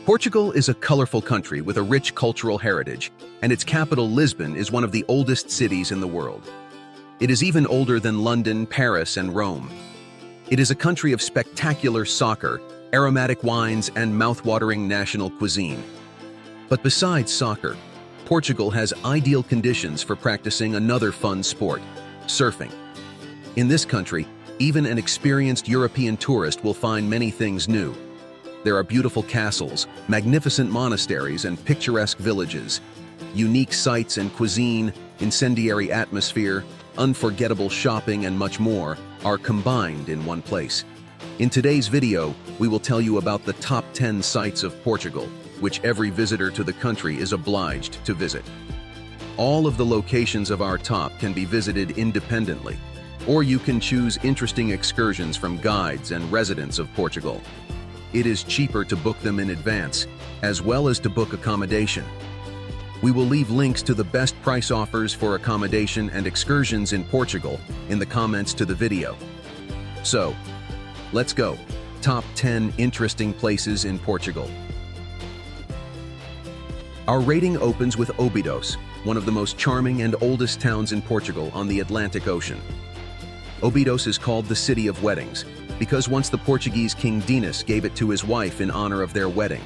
Portugal is a colorful country with a rich cultural heritage, and its capital, Lisbon, is one of the oldest cities in the world. It is even older than London, Paris, and Rome. It is a country of spectacular soccer, aromatic wines, and mouth-watering national cuisine. But besides soccer, Portugal has ideal conditions for practicing another fun sport, surfing. In this country, even an experienced European tourist will find many things new. There are beautiful castles, magnificent monasteries, and picturesque villages. Unique sights and cuisine, incendiary atmosphere, unforgettable shopping, and much more are combined in one place. In today's video, we will tell you about the top 10 sites of Portugal, which every visitor to the country is obliged to visit. All of the locations of our top can be visited independently, or you can choose interesting excursions from guides and residents of Portugal. It is cheaper to book them in advance, as well as to book accommodation. We will leave links to the best price offers for accommodation and excursions in Portugal in the comments to the video. So, let's go. Top 10 interesting places in Portugal. Our rating opens with Obidos, one of the most charming and oldest towns in Portugal on the Atlantic Ocean. Obidos is called the City of Weddings because once the Portuguese King Dinis gave it to his wife in honor of their wedding.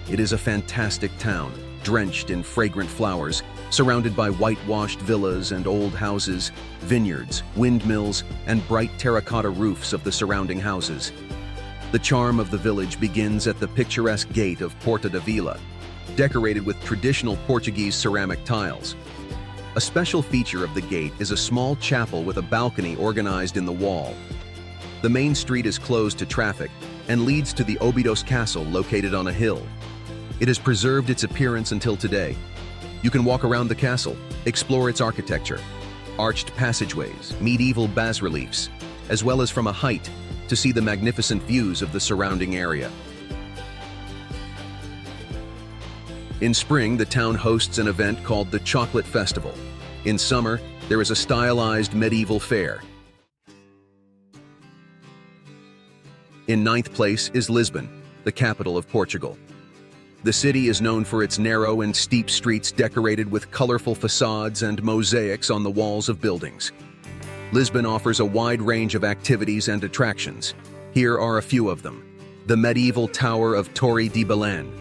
It is a fantastic town, drenched in fragrant flowers, surrounded by whitewashed villas and old houses, vineyards, windmills, and bright terracotta roofs of the surrounding houses. The charm of the village begins at the picturesque gate of Porta da Vila, decorated with traditional Portuguese ceramic tiles. A special feature of the gate is a small chapel with a balcony organized in the wall. The main street is closed to traffic and leads to the Obidos Castle located on a hill. It has preserved its appearance until today. You can walk around the castle, explore its architecture, arched passageways, medieval bas-reliefs, as well as from a height to see the magnificent views of the surrounding area. In spring, the town hosts an event called the Chocolate Festival. In summer, there is a stylized medieval fair. In ninth place is Lisbon, the capital of Portugal. The city is known for its narrow and steep streets decorated with colorful facades and mosaics on the walls of buildings. Lisbon offers a wide range of activities and attractions. Here are a few of them. The medieval Tower of Torre de Belém,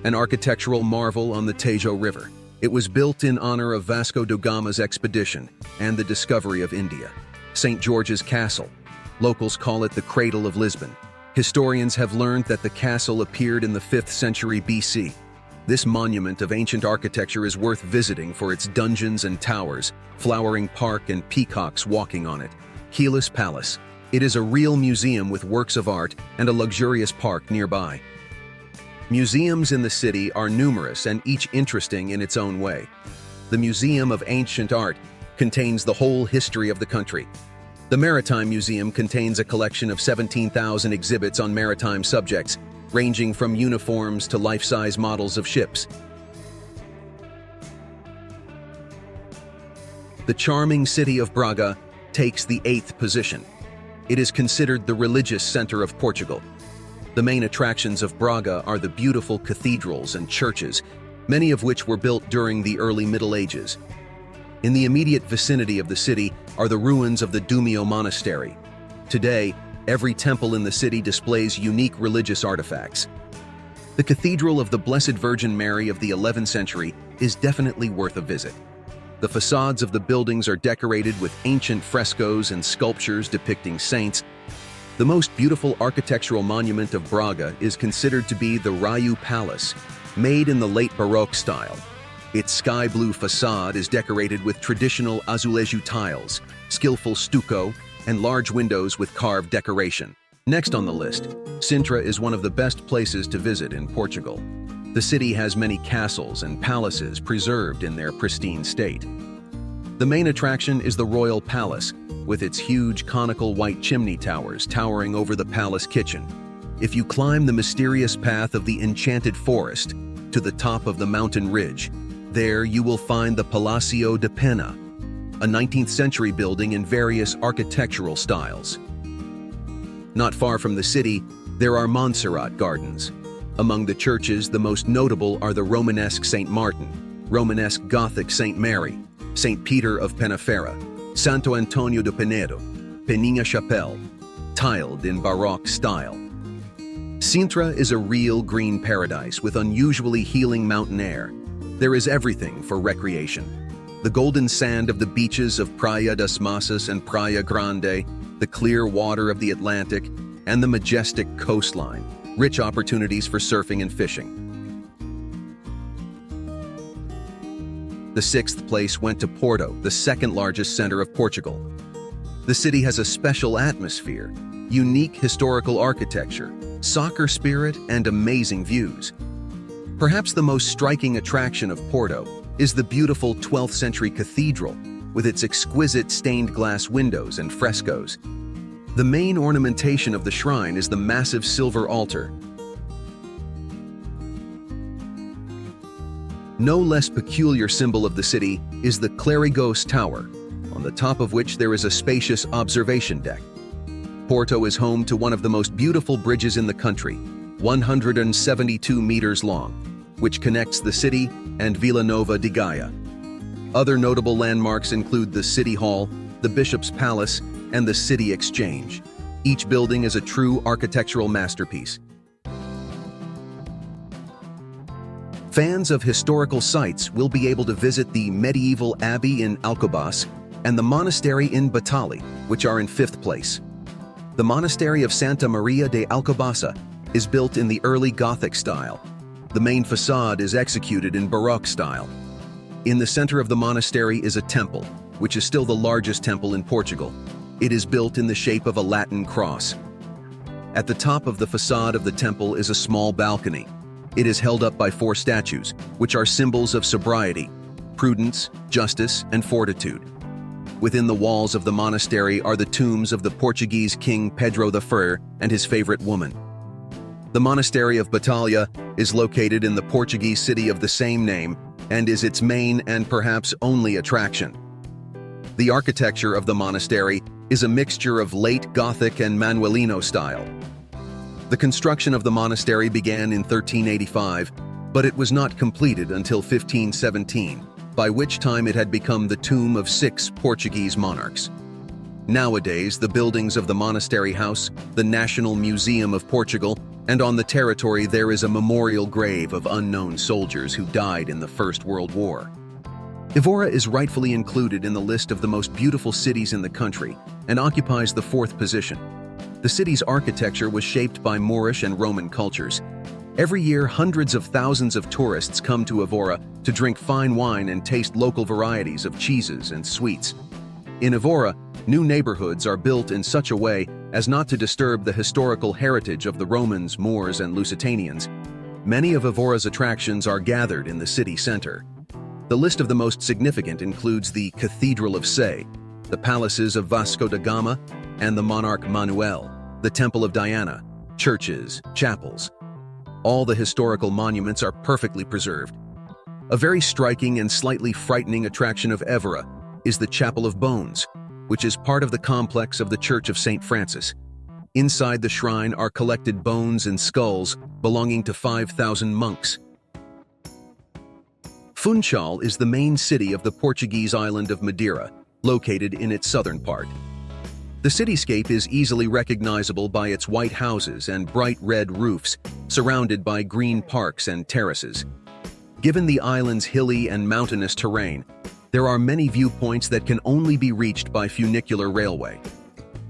an architectural marvel on the Tejo River. It was built in honor of Vasco da Gama's expedition and the discovery of India. St. George's Castle. Locals call it the Cradle of Lisbon. Historians have learned that the castle appeared in the 5th century BC. This monument of ancient architecture is worth visiting for its dungeons and towers, flowering park, and peacocks walking on it. Kelis Palace. It is a real museum with works of art and a luxurious park nearby. Museums in the city are numerous and each interesting in its own way. The Museum of Ancient Art contains the whole history of the country. The Maritime Museum contains a collection of 17,000 exhibits on maritime subjects, ranging from uniforms to life-size models of ships. The charming city of Braga takes the 8th position. It is considered the religious center of Portugal. The main attractions of Braga are the beautiful cathedrals and churches, many of which were built during the early Middle Ages. In the immediate vicinity of the city are the ruins of the Dumio Monastery. Today, every temple in the city displays unique religious artifacts. The Cathedral of the Blessed Virgin Mary of the 11th century is definitely worth a visit. The facades of the buildings are decorated with ancient frescoes and sculptures depicting saints. The most beautiful architectural monument of Braga is considered to be the Raio Palace, made in the late Baroque style. Its sky blue facade is decorated with traditional azulejo tiles, skillful stucco, and large windows with carved decoration. Next on the list, Sintra is one of the best places to visit in Portugal. The city has many castles and palaces preserved in their pristine state. The main attraction is the Royal Palace, with its huge conical white chimney towers towering over the palace kitchen. If you climb the mysterious path of the enchanted forest to the top of the mountain ridge, there you will find the Palacio de Pena, a 19th century building in various architectural styles. Not far from the city, there are Monsaraz gardens. Among the churches, the most notable are the Romanesque St. Martin, Romanesque Gothic St. Mary, St. Peter of Penafera, Santo Antonio de Penedo, Peninha Chapelle, tiled in Baroque style. Sintra is a real green paradise with unusually healing mountain air. There is everything for recreation. The golden sand of the beaches of Praia das Massas and Praia Grande, the clear water of the Atlantic, and the majestic coastline, rich opportunities for surfing and fishing. The sixth place went to Porto, the second largest center of Portugal. The city has a special atmosphere, unique historical architecture, soccer spirit, and amazing views. Perhaps the most striking attraction of Porto is the beautiful 12th century cathedral with its exquisite stained glass windows and frescoes. The main ornamentation of the shrine is the massive silver altar. No less peculiar symbol of the city is the Clérigos Tower, on the top of which there is a spacious observation deck. Porto is home to one of the most beautiful bridges in the country, 172 meters long, which connects the city and Vila Nova de Gaia. Other notable landmarks include the City Hall, the Bishop's Palace, and the City Exchange. Each building is a true architectural masterpiece. Fans of historical sites will be able to visit the medieval abbey in Alcobaca and the monastery in Batalha, which are in fifth place. The monastery of Santa Maria de Alcobaca is built in the early Gothic style. The main facade is executed in Baroque style. In the center of the monastery is a temple, which is still the largest temple in Portugal. It is built in the shape of a Latin cross. At the top of the facade of the temple is a small balcony. It is held up by 4 statues, which are symbols of sobriety, prudence, justice, and fortitude. Within the walls of the monastery are the tombs of the Portuguese King Pedro I and his favorite woman. The monastery of Batalha is located in the Portuguese city of the same name and is its main and perhaps only attraction. The architecture of the monastery is a mixture of late Gothic and Manuelino style. The construction of the monastery began in 1385, but it was not completed until 1517, by which time it had become the tomb of 6 Portuguese monarchs. Nowadays, the buildings of the monastery house the National Museum of Portugal, and on the territory there is a memorial grave of unknown soldiers who died in the First World War. Evora is rightfully included in the list of the most beautiful cities in the country and occupies the 4th position. The city's architecture was shaped by Moorish and Roman cultures. Every year, hundreds of thousands of tourists come to Evora to drink fine wine and taste local varieties of cheeses and sweets. In Evora, new neighborhoods are built in such a way as not to disturb the historical heritage of the Romans, Moors, and Lusitanians. Many of Evora's attractions are gathered in the city center. The list of the most significant includes the Cathedral of Sé, the palaces of Vasco da Gama and the monarch Manuel, the Temple of Diana, churches, chapels. All the historical monuments are perfectly preserved. A very striking and slightly frightening attraction of Evora is the Chapel of Bones, which is part of the complex of the Church of St. Francis. Inside the shrine are collected bones and skulls belonging to 5,000 monks. Funchal is the main city of the Portuguese island of Madeira, located in its southern part. The cityscape is easily recognizable by its white houses and bright red roofs, surrounded by green parks and terraces. Given the island's hilly and mountainous terrain, there are many viewpoints that can only be reached by funicular railway.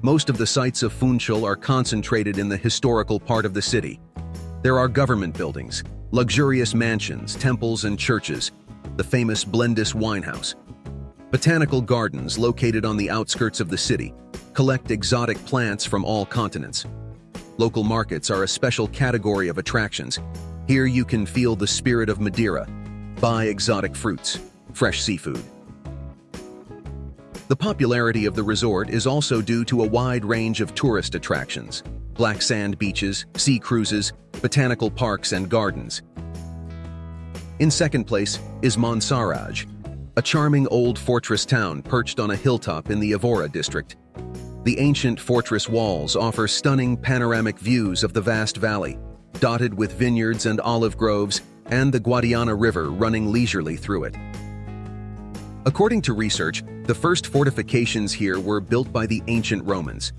Most of the sites of Funchal are concentrated in the historical part of the city. There are government buildings, luxurious mansions, temples, and churches, the famous Blendis Winehouse. Botanical gardens located on the outskirts of the city collect exotic plants from all continents. Local markets are a special category of attractions. Here you can feel the spirit of Madeira, buy exotic fruits, fresh seafood. The popularity of the resort is also due to a wide range of tourist attractions: black sand beaches, sea cruises, botanical parks, and gardens. In second place is Monsaraz, a charming old fortress town perched on a hilltop in the Evora district. The ancient fortress walls offer stunning panoramic views of the vast valley. dotted with vineyards and olive groves, and the Guadiana River running leisurely through it. According to research, the first fortifications here were built by the ancient Romans.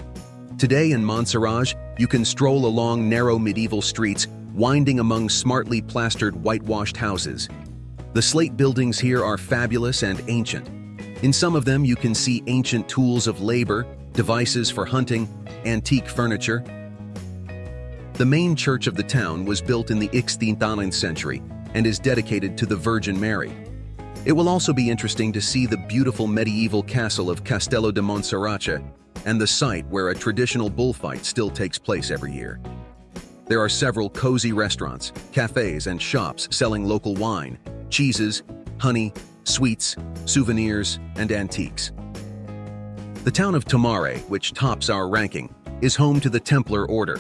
Today in Monsaraz, you can stroll along narrow medieval streets, winding among smartly plastered whitewashed houses. The slate buildings here are fabulous and ancient. In some of them, you can see ancient tools of labor, devices for hunting, antique furniture. The main church of the town was built in the 16th century and is dedicated to the Virgin Mary. It will also be interesting to see the beautiful medieval castle of Castello de Monserrate and the site where a traditional bullfight still takes place every year. There are several cozy restaurants, cafes, and shops selling local wine, cheeses, honey, sweets, souvenirs, and antiques. The town of Tomar, which tops our ranking, is home to the Templar Order.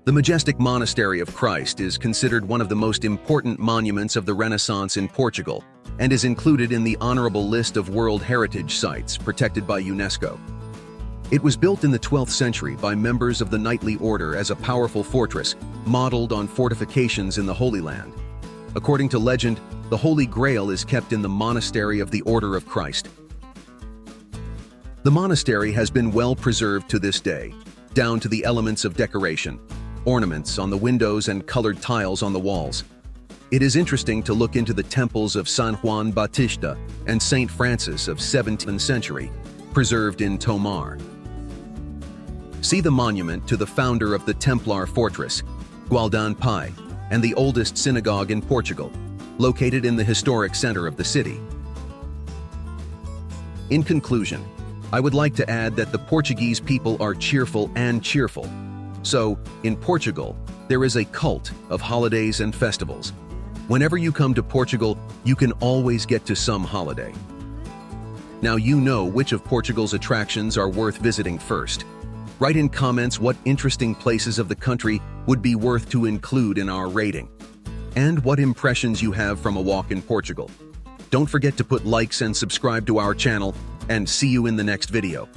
The majestic monastery of Christ is considered one of the most important monuments of the Renaissance in Portugal and is included in the honorable list of World Heritage Sites protected by UNESCO. It was built in the 12th century by members of the Knightly Order as a powerful fortress modeled on fortifications in the Holy Land. According to legend, the Holy Grail is kept in the monastery of the Order of Christ. The monastery has been well preserved to this day, down to the elements of decoration, ornaments on the windows and colored tiles on the walls. It is interesting to look into the temples of San Juan Bautista and Saint Francis of 17th century, preserved in Tomar. See the monument to the founder of the Templar fortress, Gualdan Pai, and the oldest synagogue in Portugal, located in the historic center of the city. In conclusion, I would like to add that the Portuguese people are cheerful and cheerful. So, in Portugal, there is a cult of holidays and festivals. Whenever you come to Portugal, you can always get to some holiday. Now you know which of Portugal's attractions are worth visiting first. Write in comments what interesting places of the country would be worth to include in our rating, and what impressions you have from a walk in Portugal. Don't forget to put likes and subscribe to our channel, and see you in the next video.